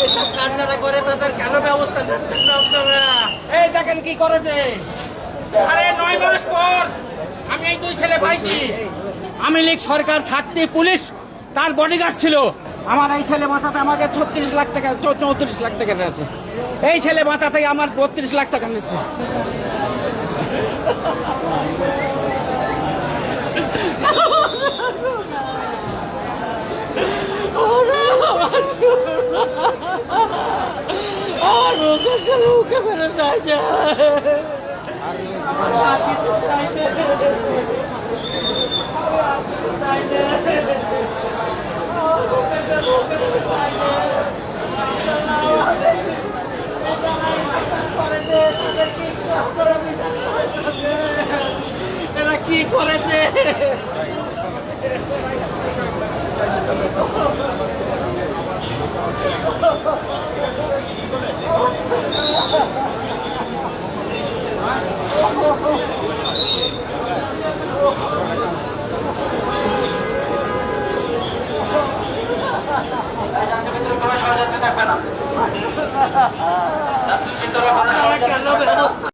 এসব কাজ যারা করে তাদের কেন ব্যবস্থা নিচ্ছেন না আপনারা? এই দেখেন কি করেছে। আরে 9 মাস পর আমি এই 2 ছেলে পাইছি। আওয়ামী লীগ সরকার থাকতে পুলিশ তার বডিগার্ড ছিল। আমার এই ছেলে বাঁচাতে আমাকে 36 লাখ টাকা 34 লাখ টাকা দিয়েছে। এই ছেলে বাঁচাতে আমার 32 লাখ টাকা নিচ্ছে। আমার মুখে ফেরত যাচ্ছে। এরা কি করেছে? কোনো ষড়যন্ত্র থাকবে না।